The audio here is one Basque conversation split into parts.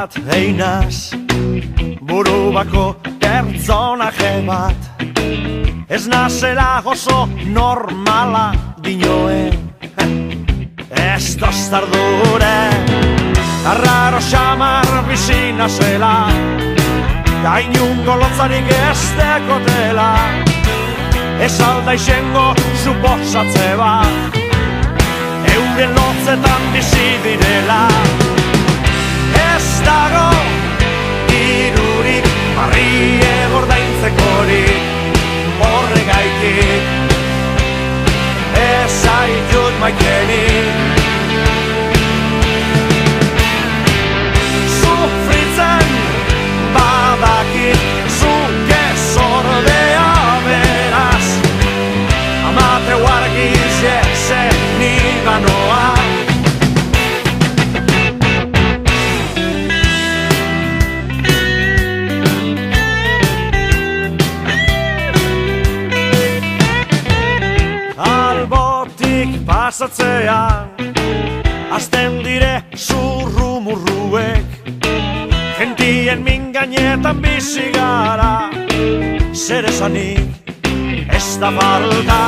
bat einaz, buru bako pertsonaje bat. Ez nazela oso normala dinoen, ez tostardure. Arraro xamar bizina zela, gainungo lotzarik ez dekotela. Ez alda izango suposatze bat, euren lotzetan bizi direla. Ez dago dirurik, barrie gordaintzekorik, horregaitik ez zaitut maitenik. Sufritzen badakit zuke zordea beraz, amateu argiz jezen nibanoa. Albotik pasatzean azten dire zurrumurruek, gentien min gainetan bizi gara, zer esanik ez da falta.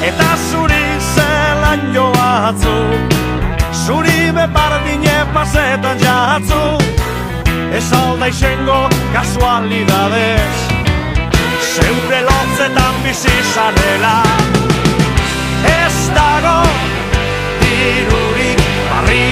Eta zuri zelan joatzu, zuri bepardine pasetan jatzu, ez alda izango kasualidadez, zeure lotzetan bizi zarela. Ez dago dirurik, barri